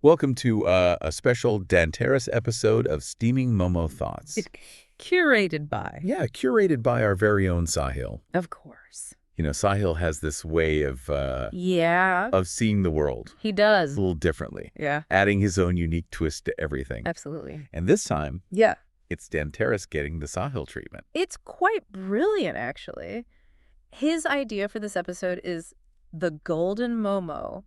Welcome to a special Dhanteras episode of Steaming Momo Thoughts. Curated by. Yeah, curated by our very own Sahil. Of course. You know, Sahil has this way of Yeah, seeing the world he a does. little differently, Yeah, adding his own unique twist to everything. absolutely. And this time, Yeah. it's Dhanteras getting the Sahil treatment. It's quite brilliant, actually. His idea for this episode is the Golden Momo,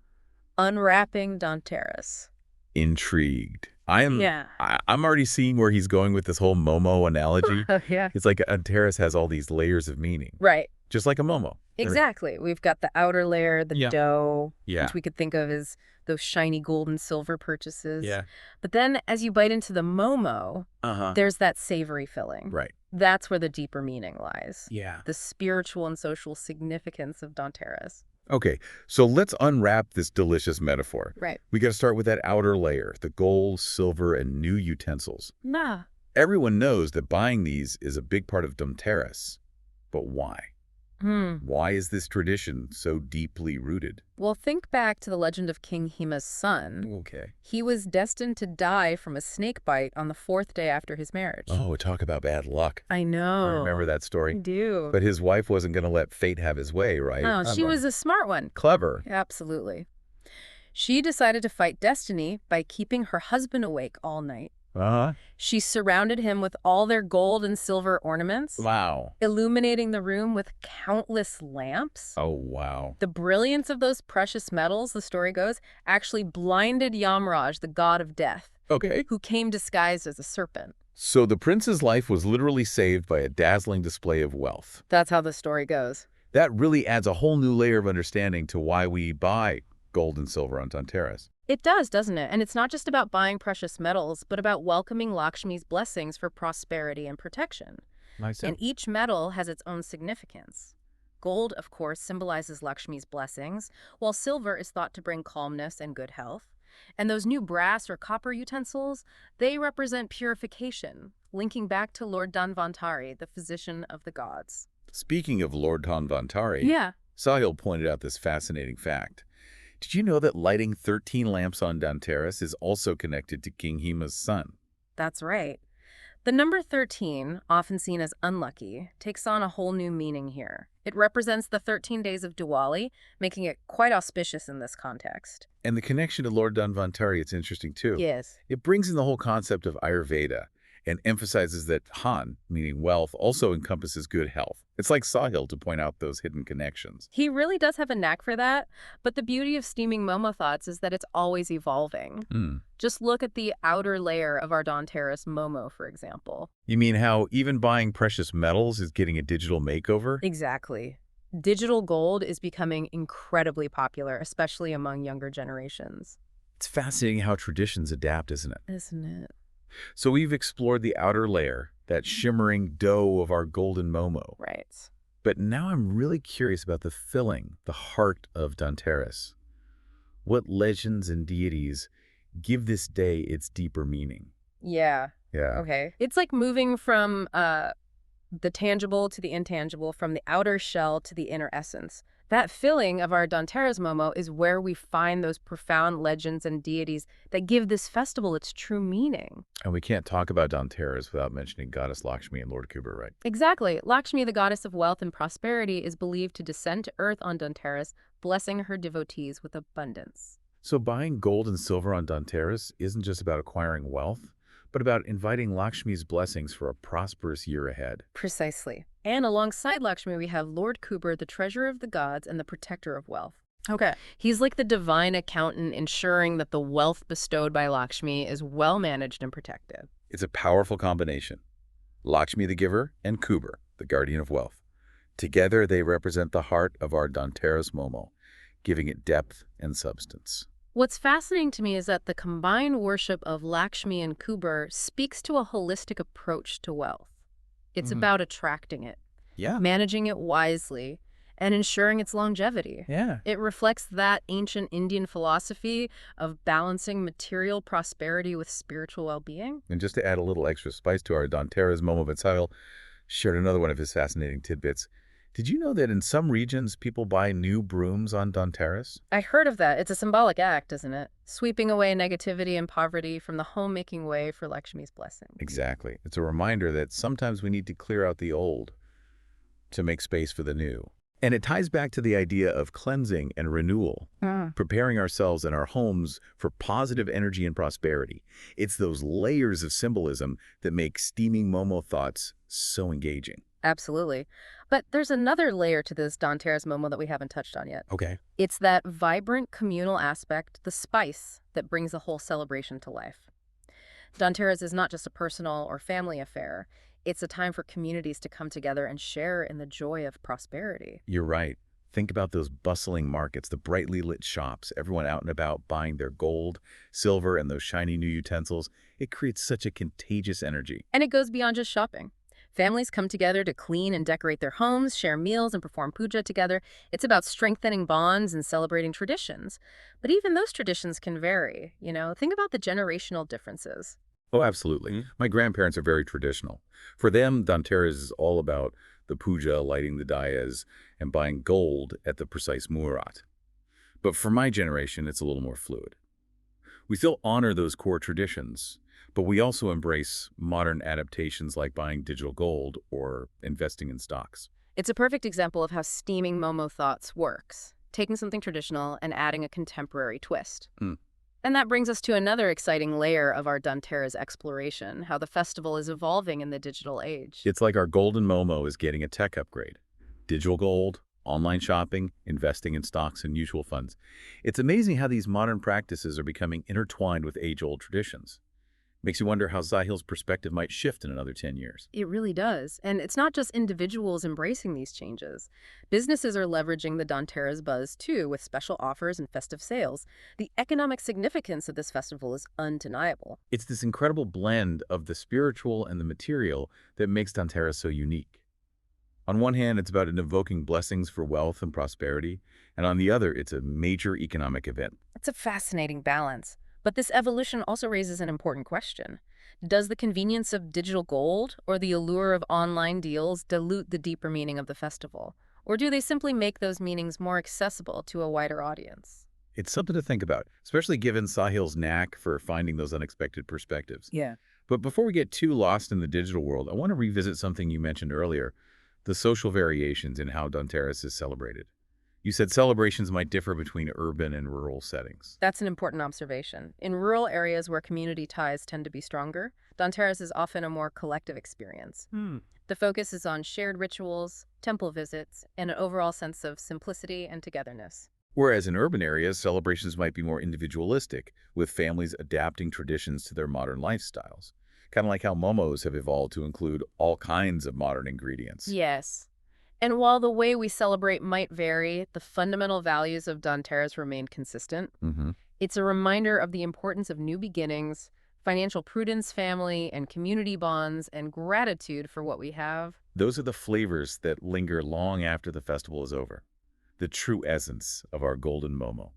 Unwrapping Dhanteras. Intrigued. Yeah. I'm already seeing where he's going with this whole Momo analogy. Yeah. It's like Dhanteras has all these layers of meaning, Right. just like a Momo. Exactly. We've got the outer layer, the Yeah. dough, Yeah. which we could think of as those shiny gold and silver purchases. Yeah. But then as you bite into the Momo, Uh-huh. there's that savory filling. Right. That's where the deeper meaning lies. Yeah. The spiritual and social significance of Dhanteras. Okay, so let's unwrap this delicious metaphor. Right. We got to start with that outer layer, the gold, silver, and new utensils. Nah. Everyone knows that buying these is a big part of Dhanteras. But why? Why is this tradition so deeply rooted? Well, think back to the legend of King Hima's son. Okay. He was destined to die from a snake bite on the 4th day after his marriage. Oh, talk about bad luck. I know. I remember that I story. do. But his wife wasn't going to let fate have his way, right? Oh, she was a smart one. clever. Absolutely. She decided to fight destiny by keeping her husband awake all night. Uh-huh. She surrounded him with all their gold and silver ornaments, Wow. illuminating the room with countless lamps. Oh, wow. The brilliance of those precious metals, the story goes, actually blinded Yamraj, the god of death, Okay. who came disguised as a serpent. So the prince's life was literally saved by a dazzling display of wealth. That's how the story goes. That really adds a whole new layer of understanding to why we buy gold and silver on Dhanteras. It does, doesn't it? And it's not just about buying precious metals, but about welcoming Lakshmi's blessings for prosperity and protection. Nice. And each metal has its own significance. Gold, of course, symbolizes Lakshmi's blessings, while silver is thought to bring calmness and good health. And those new brass or copper utensils, they represent purification, linking back to Lord Dhanvantari, the physician of the gods. Speaking of Lord Dhanvantari, Yeah. Sahil pointed out this fascinating fact. Did you know that lighting 13 lamps on Dhanteras is also connected to King Hima's son? That's right. The number 13, often seen as unlucky, takes on a whole new meaning here. It represents the 13 days of Diwali, making it quite auspicious in this context. And the connection to Lord Dhanvantari, it's interesting too. Yes. It brings in the whole concept of Ayurveda and emphasizes that Han, meaning wealth, also encompasses good health. It's like Sahil to point out those hidden connections. He really does have a knack for that, but the beauty of Steaming Momo Thoughts is that it's always evolving. Just look at the outer layer of our Dhanteras Momo, for example. You mean how even buying precious metals is getting a digital makeover? Exactly. Digital gold is becoming incredibly popular, especially among younger generations. It's fascinating how traditions adapt, isn't it? Isn't it? So we've explored the outer layer, that shimmering dough of our golden Momo. Right. But now I'm really curious about the filling, the heart of Dhanteras. What legends and deities give this day its deeper meaning? Yeah. Yeah. Okay. It's like moving from the tangible to the intangible, from the outer shell to the inner essence. That filling of our Dhanteras Momo is where we find those profound legends and deities that give this festival its true meaning. And we can't talk about Dhanteras without mentioning Goddess Lakshmi and Lord Kuber, right? Exactly. Lakshmi, the goddess of wealth and prosperity, is believed to descend to earth on Dhanteras, blessing her devotees with abundance. So buying gold and silver on Dhanteras isn't just about acquiring wealth, but about inviting Lakshmi's blessings for a prosperous year ahead. Precisely. And alongside Lakshmi, we have Lord Kuber, the treasurer of the gods and the protector of wealth. Okay. He's like the divine accountant, ensuring that the wealth bestowed by Lakshmi is well managed and protected. It's a powerful combination. Lakshmi the giver and Kuber, the guardian of wealth. Together they represent the heart of our Dhanteras Momo, giving it depth and substance. What's fascinating to me is that the combined worship of Lakshmi and Kuber speaks to a holistic approach to wealth. It's about attracting it, Yeah. managing it wisely, and ensuring its longevity. Yeah. It reflects that ancient Indian philosophy of balancing material prosperity with spiritual well-being. And just to add a little extra spice to our Dhanteras Momo, Sahil shared another one of his fascinating tidbits. Did you know that in some regions people buy new brooms on Dhanteras? I heard of that. It's a symbolic act, isn't it? Sweeping away negativity and poverty from the home-making way for Lakshmi's blessings. Exactly. It's a reminder that sometimes we need to clear out the old to make space for the new. And it ties back to the idea of cleansing and renewal, preparing ourselves and our homes for positive energy and prosperity. It's those layers of symbolism that make Steaming Momo Thoughts so engaging. Absolutely. But there's another layer to this Dhanteras Momo that we haven't touched on yet. Okay. It's that vibrant communal aspect, the spice, that brings the whole celebration to life. Dhanteras is not just a personal or family affair. It's a time for communities to come together and share in the joy of prosperity. You're right. Think about those bustling markets, the brightly lit shops, everyone out and about buying their gold, silver, and those shiny new utensils. It creates such a contagious energy. And it goes beyond just shopping. Families come together to clean and decorate their homes, share meals, and perform puja together. It's about strengthening bonds and celebrating traditions. But even those traditions can vary. Think about the generational differences. Oh, absolutely. My grandparents are very traditional. For them, Dhanteras is all about the puja, lighting the diyas, and buying gold at the precise muhurat. But for my generation, it's a little more fluid. We still honor those core traditions, but we also embrace modern adaptations like buying digital gold or investing in stocks. It's a perfect example of how Steaming Momo Thoughts works, taking something traditional and adding a contemporary twist. Hmm. And that brings us to another exciting layer of our Dhanteras exploration, how the festival is evolving in the digital age. It's like our golden Momo is getting a tech upgrade. Digital gold, online shopping, investing in stocks and mutual funds. It's amazing how these modern practices are becoming intertwined with age-old traditions. Makes you wonder how Sahil's perspective might shift in another 10 years. It really does. And it's not just individuals embracing these changes. Businesses are leveraging the Dhanteras buzz, too, with special offers and festive sales. The economic significance of this festival is undeniable. It's this incredible blend of the spiritual and the material that makes Dhanteras so unique. On one hand, it's about invoking blessings for wealth and prosperity, and on the other, it's a major economic event. It's a fascinating balance. But this evolution also raises an important question. Does the convenience of digital gold or the allure of online deals dilute the deeper meaning of the festival? Or do they simply make those meanings more accessible to a wider audience? It's something to think about, especially given Sahil's knack for finding those unexpected perspectives. Yeah. But before we get too lost in the digital world, I want to revisit something you mentioned earlier, the social variations in how Dhanteras is celebrated. You said celebrations might differ between urban and rural settings. That's an important observation. In rural areas where community ties tend to be stronger, Dhanteras is often a more collective experience. The focus is on shared rituals, temple visits, and an overall sense of simplicity and togetherness. Whereas in urban areas, celebrations might be more individualistic, with families adapting traditions to their modern lifestyles. Kind of like how momos have evolved to include all kinds of modern ingredients. Yes. And while the way we celebrate might vary, the fundamental values of Dhanteras remain consistent. It's a reminder of the importance of new beginnings, financial prudence, family and community bonds, and gratitude for what we have. Those are the flavors that linger long after the festival is over. The true essence of our golden momo.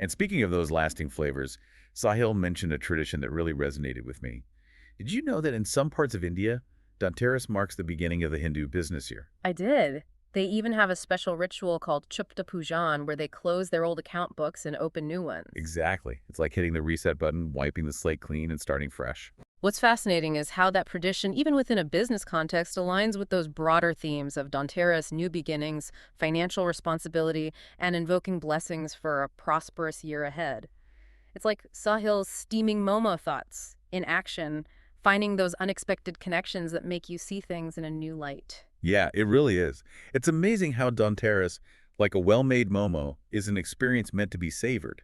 And speaking of those lasting flavors, Sahil mentioned a tradition that really resonated with me. Did you know that in some parts of India, Dhanteras marks the beginning of the Hindu business year? I did. They even have a special ritual called Chupta Pujan where they close their old account books and open new ones. Exactly. It's like hitting the reset button, wiping the slate clean, and starting fresh. What's fascinating is how that tradition, even within a business context, aligns with those broader themes of Dhanteras, new beginnings, financial responsibility, and invoking blessings for a prosperous year ahead. It's like Sahil's Steaming Momo Thoughts in action, finding those unexpected connections that make you see things in a new light. Yeah, it really is. It's amazing how Dhanteras, like a well-made momo, is an experience meant to be savored.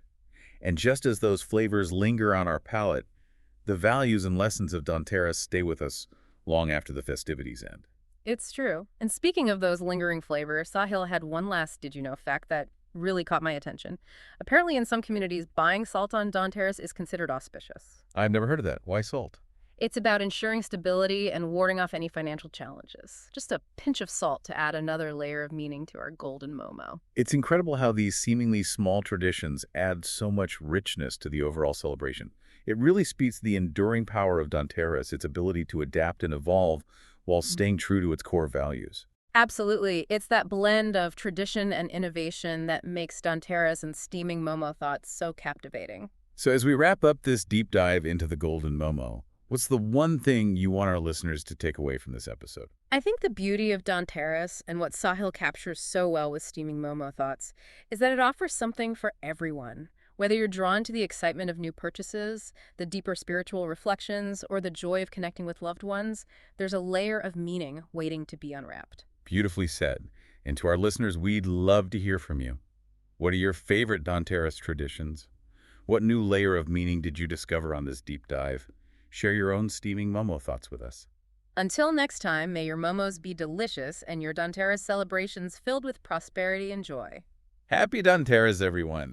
And just as those flavors linger on our palate, the values and lessons of Dhanteras stay with us long after the festivities end. It's true. And speaking of those lingering flavors, Sahil had one last did you know fact that really caught my attention. Apparently in some communities, buying salt on Dhanteras is considered auspicious. I've never heard of that. Why salt? It's about ensuring stability and warding off any financial challenges. Just a pinch of salt to add another layer of meaning to our golden momo. It's incredible how these seemingly small traditions add so much richness to the overall celebration. It really speaks to the enduring power of Dhanteras, its ability to adapt and evolve while staying true to its core values. Absolutely. It's that blend of tradition and innovation that makes Dhanteras and Steaming Momo Thoughts so captivating. So as we wrap up this deep dive into the golden momo, what's the one thing you want our listeners to take away from this episode? I think the beauty of Dhanteras and what Sahil captures so well with Steaming Momo Thoughts is that it offers something for everyone. Whether you're drawn to the excitement of new purchases, the deeper spiritual reflections, or the joy of connecting with loved ones, there's a layer of meaning waiting to be unwrapped. Beautifully said. And to our listeners, we'd love to hear from you. What are your favorite Dhanteras traditions? What new layer of meaning did you discover on this deep dive? Share your own steaming momo thoughts with us. Until next time, may your momos be delicious and your Dhanteras celebrations filled with prosperity and joy. Happy Dhanteras, everyone!